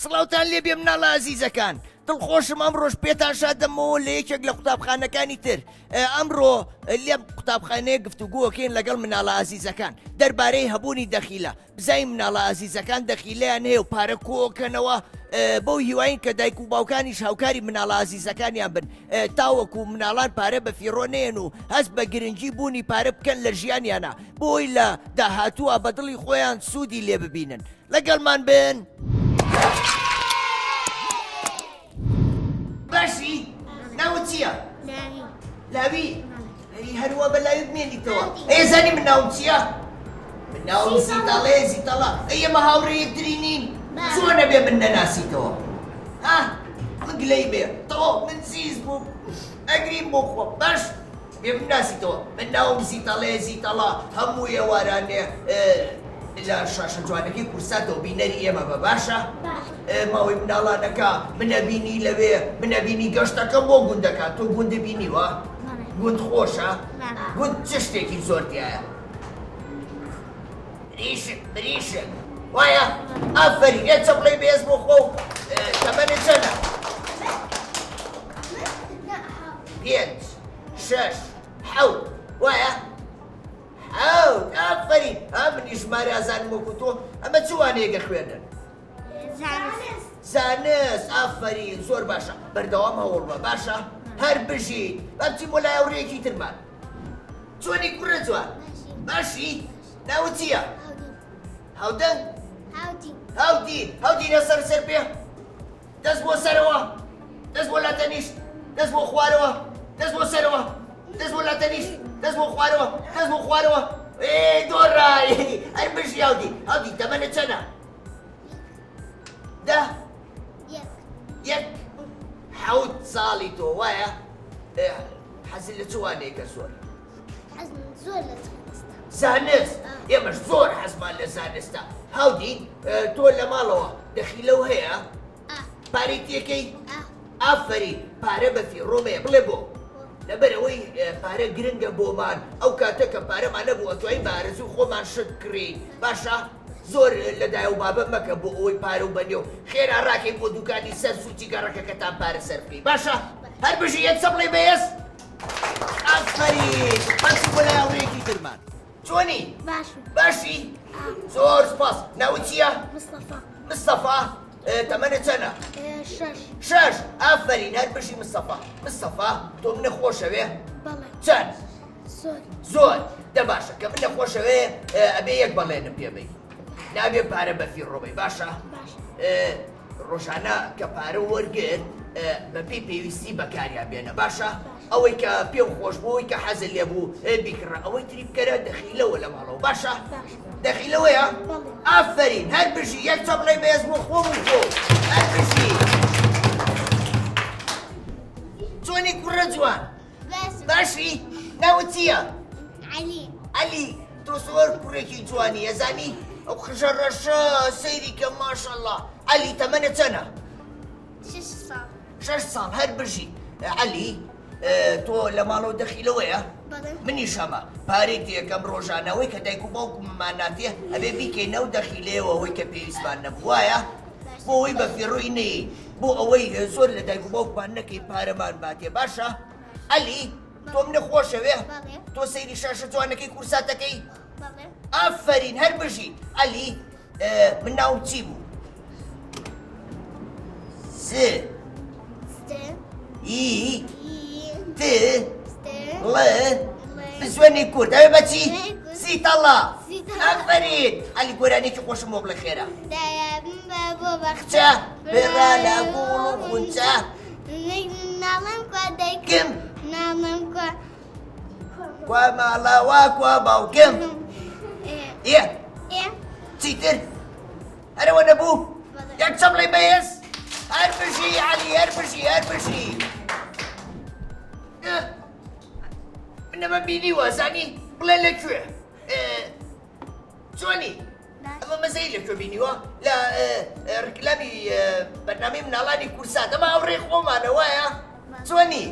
سڵاوتان لێبێ مناڵە ئازیزەکان، دڵخۆشم ئەمڕۆژ پێتان شادەمەوە لە یەکێک لە قوتابخانەکانی تر. ئەمڕۆ لێم قوتابخانەیە گفتوگۆکەین لەگەڵ مناڵە ئازیزەکان دەربارەی هەبوونی دەخیلە. بزای مناڵە ئازیزەکان دەخیلەیان هەیە و پارە کۆکەنەوە بەو هیواین کە دایک و باوکانیش هاوکاری مناڵە ئازیزەکانیان بن، تاوەکو مناڵان پارە بە فیڕۆنێن و هەست بە گرنگی بوونی پارە بکەن لە ژیانیانە بۆی لە داهاتووە بە دڵی خۆیان سوودی لێ ببینن. لەگەڵمان بن. باشی ناوت چییە؟ لاوی هەروە بە لاوی بمێنیتەوە. ئێزانی من ناوم چییە؟ من ناوم زیتەڵێ زیتەڵە. ئێمە هاوڕێ یەکتری نین، چۆن نەبێ من نەناسیتەوە؟ من گلەی بێ تەوە من زیز بووم ئەگریم بۆ خۆ باش بێ بناسیتەوە. من ناوم زیتەڵێ زیتەڵە هەموو ئێوارانێ لە شاشە جوانەکەی کورساتەوە بینەری ئێمە بە باشە؟ ماوەی مناڵانەکە منەبینی لەوێ منەبینی گەشتەکەم بۆ گوندەکە. تۆ گوندە بینیوە؟ گوند خۆشە؟ گوند چ شتێکی زۆرتیایە؟ بریشک وایە؟ ئافەرین ئێ چە بڵێ بێز بۆ خۆ تەمەنە چەنە؟ 5 6 7 وایە؟ ئافەرین منی ژمارە ئازانم وەکو تۆ. ئەمە چوانەیەگە خوێنن؟ زانست. ئافەرین زۆر باشە، بەردەوام هەوڵ بە باشە هەر بژیت. بەچی بۆ لای هاوڕێیەکی ترمان. چۆنی کوڕە جوان؟ باشی؟ ناوت چییە؟ هاودەنگ؟ هاودینە سەر پێ. دەست بۆ سەرەوە، دەست بۆ لاتەنیشت، دەست بۆ خوارەوە، دەست بۆ سەرەوە، دەست بۆ لاتەنیشت، دەست بۆ خوارەوە، دەست بۆ خوارەوە. دۆڕای هەر بژی هاودی تەمەنە چەنە؟ 10 1 7 ساڵی تۆ وایە؟ حەزت لە چوانەیەکە زۆر؟ زۆر لە زانست. ئێمەش زۆر حەزمان لە زانستە. هاودین تۆ لە ماڵەوە دەخیلەو هەیە؟ پارەی تێکەی؟ ئافەرین پارە بە فیڕۆمەیە بڵێ بۆ لەبەرەوەی پارە گرنگە بۆمان ئەو کاتە کە پارەمان نەبووە توانین بە ئارەزوو خۆمان شت کڕین. باشە؟ زۆر لەدایە و بابە مەکە بۆ ئەوەی پارە و بەنێو خێرا ڕاکەی بۆ دوکانی سەر سوچی گەڕەکەکەتان پارە سەر بکەی. باشە؟ هەر بژی یەک چە بڵێ بەهێز؟ ئافەرین بەچی بۆ لای هاوڕێیەکی ترمان. چۆنی؟ باشی؟ زۆر سپاس. ناوت چییە؟ مستەفا. تەمەنە چەنە؟ 6 ئافەرین هەر بژی مستەفا تۆ منە خۆشەوێ؟ چەند؟ زۆر. دە باشە کە منە خۆشەوێ ئەبێ یەک بەڵێنم پێ بی نابێ پارە بە فیڕۆبەی. باشە؟ ڕۆژانە کە پارە وەرگرت بەپێی پێویستی بەکاریان بێنە. باشە؟ ئەوەی کە پێم خۆش بووەوەی کە حەزت لێ بوو بیکڕە ئەوەی تری بکەرە دەخیلەوە لە ماڵەوە. باشە؟ دەخیلەوەیە؟ ئافەرین هەر بژی یەک چە بڵێ بەهێز بۆ خۆم و خۆ هەر بژی. چۆنی کوڕە جوان؟ باشی؟ ناوت چییە؟ عەلی. تۆ زۆر کوڕێکی جوانی ئەزانی ئەو خژە ڕەشە سەیری کە ماشەڵڵا. عەلی تەمەنە چەنە؟ 6 ساڵ هەر بژی. عەلی تۆ لە ماڵەوە دەخیلەوەیە؟ منیش هەمە پارەی تێکەم ڕۆژانەوەی کە دایک و باوکممان ناتێ ئەبێ بیکەینە و دەخیلەوە ئەوەی کە پێویستمان نەبوو. وایە؟ بۆ ئەوەی بە فیڕۆی نەی بۆ ئەوەی زۆر لە دایک و باوکمان نەکەی پارەمان باتێ. باشە؟ عەلی تۆ منە خۆشەوێ؟ تۆ سەیری شاشە جوانەکەی کورساتەکەی؟ ئافەرین هەر بژی. عەلی من ناوم چی بوو؟ 3 ئی ت ست ڵ بزوێنی کورد ئەوێ بەچی سیتەڵا سیتەڵا. ئەفەرین عەلی گۆرانێکی خۆشم بۆ بڵێ خێرە دایابم بۆ چە بێڕا لە گوڵ و خونچە ناڵم کوا دایکم کم ناڵم کوا کوا ماڵاوا کوا باوکم ئێ چیتر هەرەوە نەبوو یەک چەمڵی بەهێز هەر بژی عەلی هەر بژی منەمە بینیوە زانی بڵێ لەکوێ چۆنی ئەمە مەزەی لەکوێ بینیوە لە ڕکلامی بەرنامەی مناڵانی کورسات ئەمە ئەوڕێ خۆمانە وایە چۆنی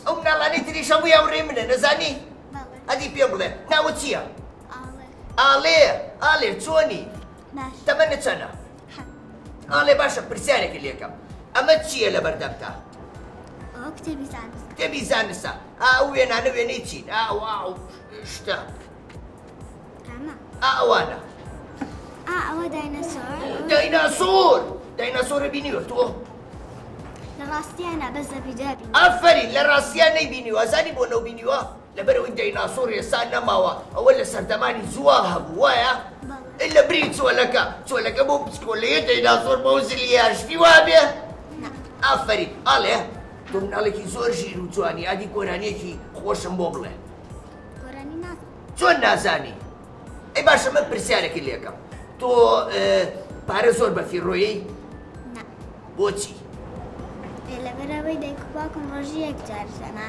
ئەو مناڵانەی تریش هەمووی ئەوڕێ منە نەزانی ئەدی پێم بڵێ ناوت چییە ئاڵێ چۆنی تەمەنە چەنە ئاڵێ باشە پرسیارێکی لێکەم ئەمە چییە لە بەردەمتا کتێبی زانستە ئەو وێنانە وێنەی چین ئاو شتە ئەوانە ئەوە داینەسۆر دایناسۆرە بینیوە تۆ لە ڕاستیانە بەس لە ڤیدیۆ ئافرین لە ڕاستیان نەیبینیوە زانی بۆ نەوبینیوە لەبەرەوەی دایناسۆر ئێستا نەماوە ئەوە لە سەردەمانی زووا هەبوو وایە لە بری چۆلەکە بۆ پسکۆلەیە دایناسۆر بۆ زلیارشتی وابێ ئافرین ئاڵێ تۆ مناڵێکی زۆر ژیر و جوانی ئادی گۆرانیەکی خۆشم بۆ بڵێ چۆن نازانی ئەی باشە من پرسیارێکی لێکەم تۆ پارە زۆر بەفیڕۆیی بۆچی لەبەرەوەی دایک و باوکم ڕۆژی یەکجار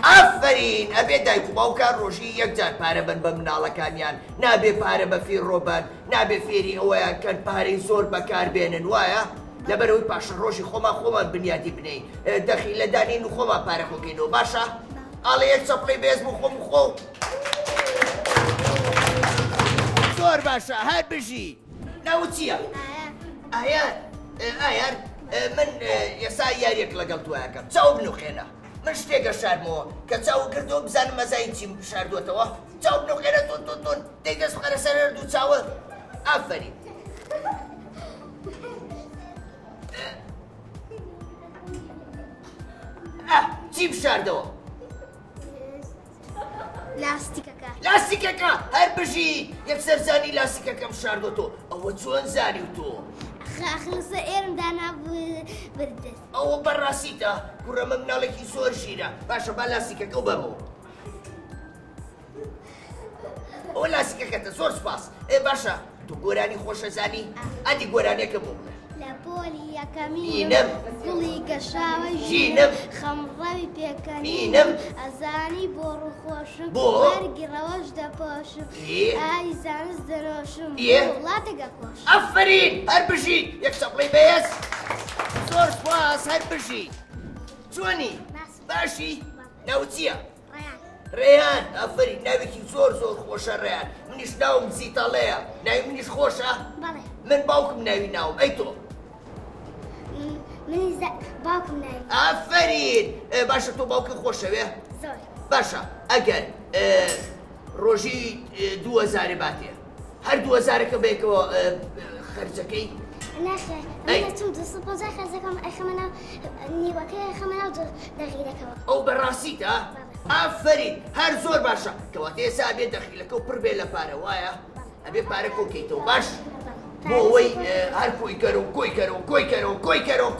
ئافرین ئەبێ دایک و باوکان ڕۆژی یەکجار پارە بن بە مناڵەکانیان نابێ پارە بەفیڕۆ بن نابێ فێری ئەوەیان کەن پارەی زۆر بەکاربێنن وایە لەبەرەوەی پاشە ڕۆژی خۆمان بنیادی بنین دەخی لە دانین و خۆمان پارە خۆکەینەوە باشە ئاڵێ یەک چەپڵی بێز بوو خۆم خۆ زۆر باشە هەر بژی ناوت چییە؟ ئایار من ئێستا یاریەک لەگەڵ توایەکەم چاو بنووخێنە من شتێکە شارمەوە کە چاو کردەوە بزانم مەزایی چی شاردووەتەوە چاو بنووخێنە تۆن دەی دەست بخەرە سەر دوو چاوە ئافەرین چی بشاردەوە؟ لاستیکەکە هەر بژی یەکسەر زانی لاستیکەکەم شاردۆتۆ ئەوە چۆن زانی و تۆ خلصە ئێرم دانابوو بردەست ئەوە بەڕاستیتە کوڕەمە مناڵێکی زۆر ژیرە باشە با لاستیکەکە و بەمەوە ئەوە لاستیکەکەتە زۆر سپاس باشە تو گۆرانی خۆشە زانی ئەدی گۆرانیەکە بۆ بڵێ لە پۆلی یەکەمی مینم گوڵی گەشاوە ژینم خەمڕەوی پێکەنی مینم ئەزانی بۆ ڕووخۆشم بۆ وەرگی ڕەوەش دەپۆشم ئای زانست دەنۆشم وڵاتێگە خۆش ئەفرین هەر بژی یەک چەپڵی بەهێز زۆر سپاس هەر بژی چۆنی باشی ناوت چییە؟ ڕێیان ئەفرین ناوێکی زۆر خۆشە ڕێیان منیش ناوم زیتەڵەیە ناوی منیش خۆشە؟ من باوکم ناوی ناوم ئەی تۆ؟ باوکم ناوی ئافرین باشە تۆ باوکە خۆشەوێ؟ زۆر باشە ئەگەر ڕۆژی 2000 باتێ هەر 2000ەکە بێکەوە خەرجەکەی ناخێ چم 250 خەرجەکەم ئەخەمەناو نیوەکەی خەمەناو دەغیرەکەەوە ئەو بەڕاستیتە؟ ئافرین هەر زۆر باشە کەواتە ئێستا ئەبێ دەخیلەکە و پڕ بێ لە پارە وایە ئەبێ پارە کۆکەیتەوە باش بۆ ئەوەی هەر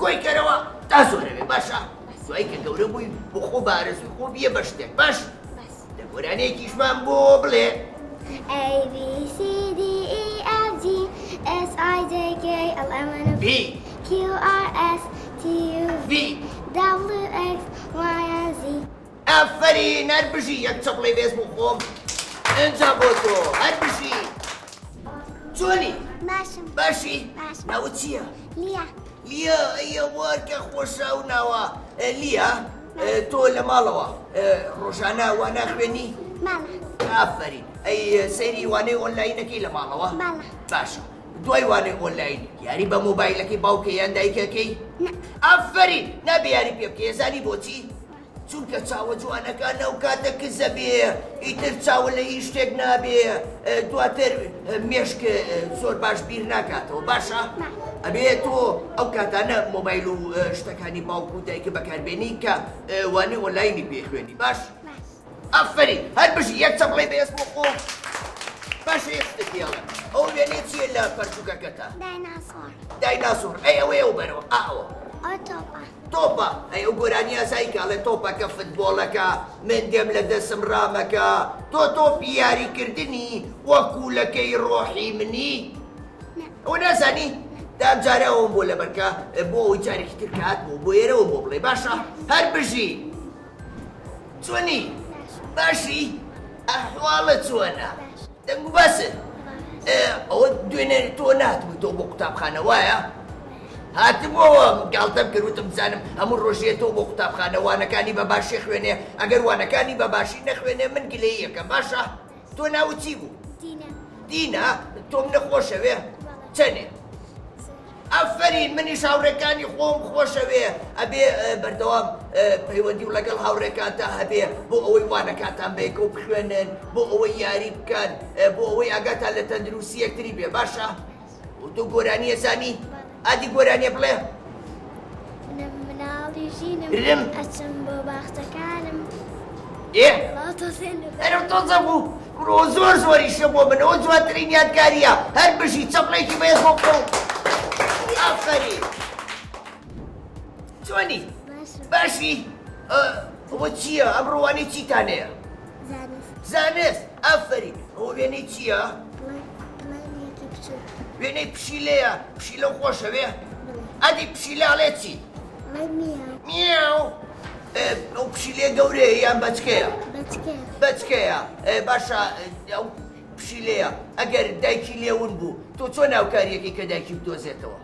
کۆی کەرەوە تا زۆرەوێ باشە دوایی کە گەورە بووی بۆ خۆ بارەزوی خۆ بیە بە شتێک باش لە گۆرانەیەکیشمان بۆ بڵێ B Q R S T U V W X Y and Z ئافرین هەر بژی یەک چەپڵی بێز بوو خۆم ئەنجا بۆ تۆ هەر بژی چۆنی؟ باشی؟ ناوت چییە؟ لیا ئەیە وەرکە خۆشە و ناوە لیا تۆ لە ماڵەوە ڕۆژانە وا ناخوێنی؟ ئافرین ئەی سەیری وانەی ئۆنلاینەکەی لە ماڵەوە؟ باشە دوای وانەی ئۆنلاین یاری بە مۆبایلەکەی باوکە یان دایکەکەی؟ ئافرین نابێ یاری پێ بکە زانی بۆچی؟ چونکە چاوە جوانەکان ئەو کاتە کزە بێ ئیتر چاوە لە هیچ شتێک نابێ دواتر مێشک زۆر باش بیر ناکاتەوە باشە؟ ئەبێ تۆ ئەو کاتانە مۆبایل و شتەکانی باوکو و دایکە بەکاربێنی کە وانێ ئۆنلاینی پێخوێنی باش؟ ئەفەرین هەر بژی یەک چەپڵی بەهێز بۆ خۆ باشە یەک شتێک دێڵێ ئەو وێنێ چییە لە پەرچووکەکەتە؟ دایناسۆر. دایناسۆر ئەوەیە و بەرەوە ئەوە ئەو تۆپە. تۆپە ئەو گۆرانی ئاسایی کاڵێ تۆپەکە فوتبۆڵەکە من دێم لە دەسم ڕامەکە تۆ تۆپی یاریکردنی وەکوولەکەی ڕۆحی منی ئەوە نازانی؟ دامجارە ئەوم بۆ لەبەرکە بۆ ئەوی جارێکی تر کە هاتبوو بۆ ئێرەوە بۆ بڵێ باشە هەر بژی چۆنی؟ باشی؟ ئەحواڵە چۆنە؟ دەنگ و بەسن؟ ئەوە دوێنێ تۆ ناتبووی تۆ بۆ قوتابخانە وایە؟ هاتبووەوە گاڵتەم کردوتم بزانم هەموو ڕۆژێتەوە بۆ قوتابخانە وانەکانی بە باشی خوێنێ ئەگەر وانەکانی بە باشی نەخوێنێ من گلەی یەکەم باشە؟ تۆ ناوت چی بوو؟ دینە. دینە؟ تۆم نەخۆشەوێ؟ چەنێ؟ ئەفەرین منیش هاوڕێکانی خۆم خۆشەوێ ئەبێ بەردەوام پەیوەندی و لەگەڵ هاوڕێکانتە هەبێ بۆ ئەوەی وانەکاتان بەیەکە و بخوێنن بۆ ئەوەی یاری بکەن بۆ ئەوەی ئاگاتان لە تەندروستی یەکتری بێ باشە؟ تۆ گۆرانیە زانی؟ ئادی گۆرانیە بڵێ؟ مناڵی ژینم رم ئەچم بۆ باختەکانم ئەرم تۆزە بوو ڕۆ زۆر زۆریشە بۆ منەوە جوانترین یادگاریە هەر بژی چەپڵێکی بەهێز بۆ بکڕۆ ئافەرین چۆنی؟ باشی؟ ئەوە چییە؟ ئەمڕۆوانەی چیتانەیە؟ زانست ئافەرین ئەوە وێنەی چییە؟ وێنەی پشیلەیە پشیلە خۆشەوێ؟ ئەدی پشیلەڵێ چی؟ میاو ئەو پشیلێ گەورەیە یان بەچکەیە؟ بەچکەیە باشە ئەو پشیلەیە ئەگەر دایکی لێون بوو تۆ چۆن ناوکاریەکەی کە دایکی بدۆزێتەوە؟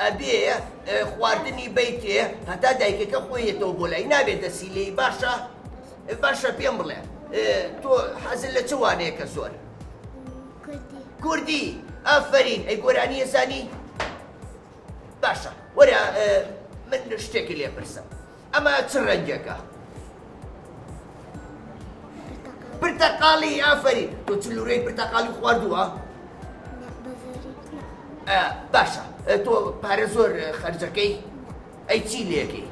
ئەبێ خواردنی بیتێ هەتا دایکەکە خۆیەتەوە بۆ لای نابێت دەسیلەی باشە؟ باشە پێم بڵێ تۆ حەزت لە چ وانەیەکە زۆر؟ کوردی ئافەرین ئەی گۆرانی ئێزانی؟ باشە وەرە من شتێکی لێ پرسم ئەمە چ ڕەنگێکە؟ پرتەقاڵی ئافەرین تۆ چلوورەی پرتەقاڵی خواردووە؟ باشە تۆ پارە زۆر خەرجەکەی؟ ئەی چی لێکەی؟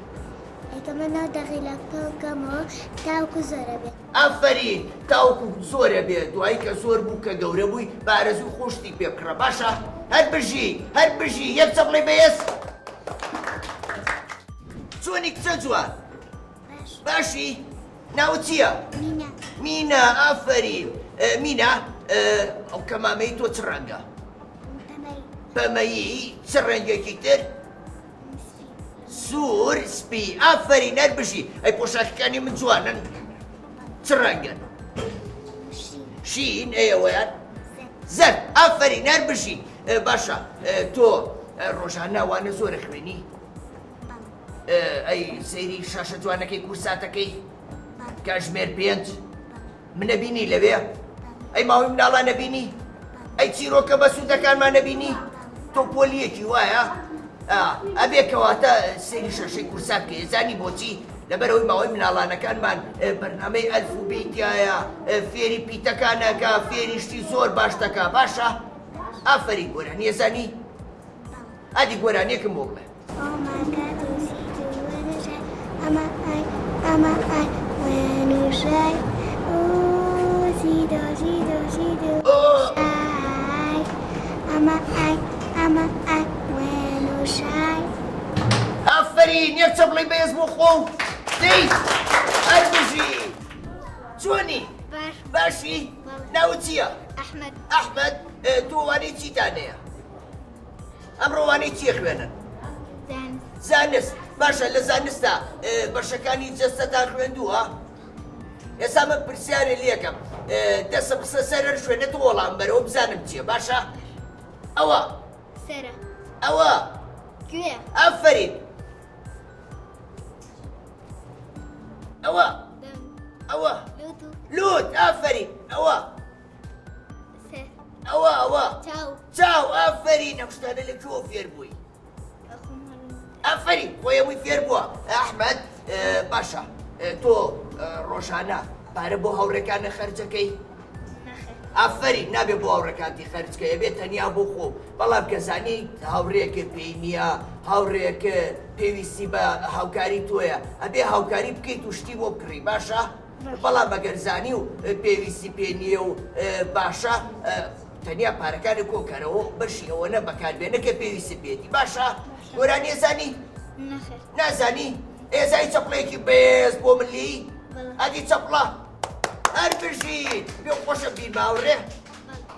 ئەتەمەناو دەغیلەکە بکەمەوە تاوکو زۆرە بێت ئافەرین تاوکو زۆرە بێت دوایی کە زۆر بوو کە گەورە بووی بارەزوو خۆشتی پێ بکڕە باشە؟ هەر بژی یەک چەپڵی بەهێز چۆنی کچە جوان؟ باشی؟ ناوت چییە؟ مینە ئافەرین مینە ئەو کەمامەی تۆ چ ڕەنگە؟ پەمەیی چ ڕەنگێکی تر؟ سوور سپی ئافەرین هەر بژی ئەی پۆشاکەکانی من جوانن چ ڕەنگن؟ شین ئەوەیان؟ زەرد ئافەرین هەر بژی باشە تۆ ڕۆژانە وانە زۆرە خوێنی؟ ئەی سەیری شاشە جوانەکەی کورساتەکەی کاژمێر 5 منە بینی لەوێ؟ ئەی ماوەی مناڵان نەبینی؟ ئەی چیرۆکە بە سوودەکانمان نەبینی؟ تۆ پۆلیەکی وایە؟ ئەبێ کەواتە سەیری شاشەی کورسات کە ئێزانی بۆچی؟ لەبەرەوەی ماوەی مناڵانەکانمان بەرنامەی ئەلفوبێیتایە فێری پیتەکانەکە فێری شتی زۆر باش دەکا باشە؟ ئافەرین گۆرانی ئێزانی؟ ئادی گۆرانیەکم بۆ بڵێ ئافەرین یەک چەپڵی بەهێز بۆ خۆ دەی هەر بژی چۆنی؟ باشی؟ ناوت چییە؟ ئەحمەد تۆ وانەی چیتانەیە؟ ئەمڕۆ وانەی چیە خوێنن؟ زانست باشە لە زانستە بەشەکانی جەستەتان خوێندووە؟ ئێستا من پرسیارێ لێکەم دەسم قسە سەرەر شوێنێتەوە وەڵام بەرەوە بزانم چییە باشە؟ ئەوە ئەوە ئافەرین ئەوە لوت ئافەرین ئەوە چاو ئافەرین ئەم شتانە لەکوێوە فێر بووی؟ ئافەرین خۆی هەمووی فێر بووە ئەحمەد باشە تۆ ڕۆژانە پارە بۆ هاوڕێکانە خەرجەکەی؟ ئافرین نابێ بۆ هاوڕێکانتی خەرجکە بێت تەنیا بۆ خۆ بەڵام کەزانی هاوڕێکە پێی نییە هاوڕێکە پێویستی بە هاوکاری تۆیە ئەبێ هاوکاری بکەیت و شتی بۆ بکڕی باشە بەڵام ئەگەرزانی و پێویستی پێ نییە و باشە تەنیا پارەکانی کۆکەرەوە بەشی ئەوەنە بەکاربێنە کە پێویستی پێێتی باشە گۆران ێزانی نازانی ئێزای چەپڵێکی بێز بۆ ملی ئەدی چەپڵە هەر بژیت پێ خۆشە بیر باوڕێ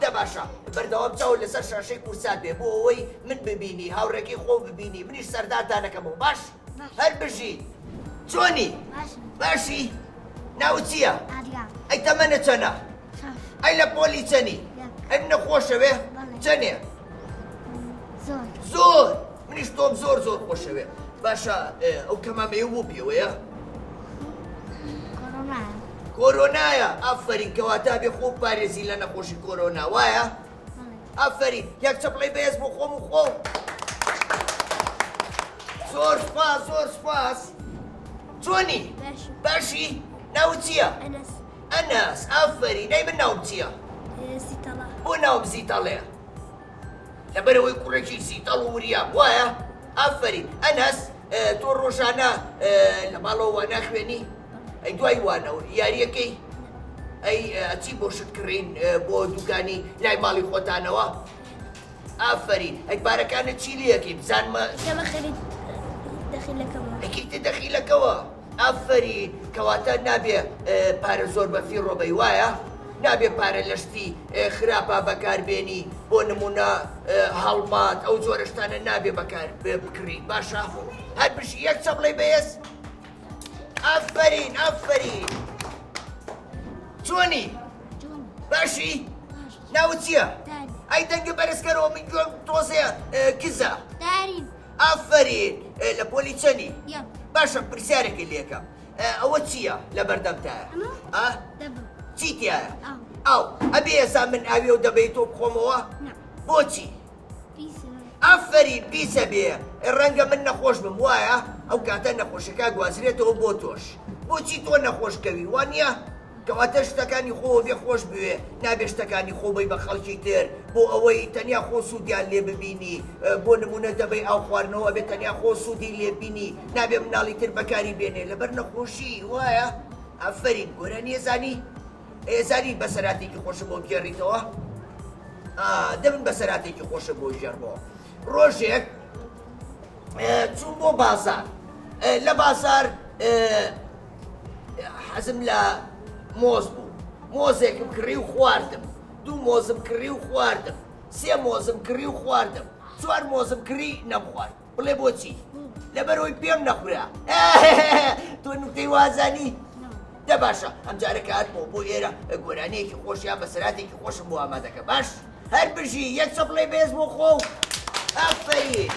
دە باشە بەردەوام چاو لەسەر شاشەی کورسات بێ بۆ ئەوەی من ببینی هاوڕێکی خۆ ببینی منیش سەردادانەکەمەوە باش هەر بژیت چۆنی باشی ناو چییە ئەی تەمەنە چەنە ئەی لە پۆلی چەنی ئەی منە خۆشەوێ چەنێ زۆر منیش تۆم زۆر زۆر خۆشەوێ باشە ئەو کەمامەیە بۆ پێوەیە کۆرۆنایە ئافرین کەواتە بێ خۆ پارێزی لە نەخۆشی کۆرۆنا وایە ئافرین یەک چەپڵەی بەهێز بۆ خۆم و خۆ زۆر سپاس زۆر سپاس چۆنی باشی ناو چییە ئەنەس ئافرین ئەی من ناوم چییە بۆ ناوم زیتەڵەیە لەبەرەوەی کوڕێکی زیتەڵ و وریام وایە ئافرین ئەنەس تۆ ڕۆژانە لە ماڵەوە ناخوێنی ئەی دوای وانەوە یاریەکەی ئەی ئەچی بۆ شتکڕین بۆ دوکانی لای ماڵی خۆتانەوە ئافرین ئەی پارەکانت چی لەکەی بزانمە ئەکیتە دەخیلەکەوە ئافرین کەواتە نابێ پارە زۆر بەفی ڕۆبەی وایە نابێ پارە لەشتی خراپە بەکاربێنی بۆ نمونە هەڵمات ئەو جۆرەشتانە نابێ بەکار بکڕی باشە هەر بشی یەک چەپڵەی بەهێز ئافرین ئافرین چۆنی باشی ناو چییە ئەی دەنگە بەرزکەرەوە من گوێم تۆزەیە کزە ئافرین لە پۆلی چەنی باشە پرسیارێکی لێکەم ئەوە چییە لە بەردەمتایە چی تایە ئەو ئەبێ ئێستا من ئاوێ و دەبێت تۆ بخۆمەوە بۆچی ئافرین پیسە بێ ڕەنگە من نەخۆش بم وایە ئەو کاتە نەخۆشەکە گوازرێتەوە بۆ تۆش بۆچی تۆ نەخۆشکەوی وانە کەواتە شتەکانی خۆ بێ خۆش بوێ نابێ شتەکانی خۆ بی بە خەڵکی تر بۆ ئەوەی تەنیا خۆ سوودیان لێ ببینی بۆ نمونە دەبەی ئاو خواردنەوە بێت تەنیا خۆ سوودی لێ بینی نابێ مناڵی تر بەکاری بێنێ لەبەر نەخۆشی وایە ئافرین گۆران ێزانی ئێزانی بەسەراتێکی خۆشە بۆ بگێڕیتەوە دەبن بەسەراتێکی خۆشە بۆ ژێڕبەوە ڕۆژێک چوون بۆ بازار لە بازار حەزم لە مۆز بوو مۆزێکم کڕی و خواردم دوو مۆزم کڕی و خواردم سێ مۆزم کڕی و خواردم چوار مۆزم کڕی نەبخوارد بڵێ بۆچی لەبەرەوەی پێم نەخورا تۆ نوکتەی وازانی دە باشە ئەم جارەکە هاتمەوە بۆ ئێرە گۆرانەیەکی خۆشیان بەسەراتێکی خۆشم بۆ ئامادەکە باش هەر بژی یەک چەپڵەی بێز بۆ خۆ ئافرین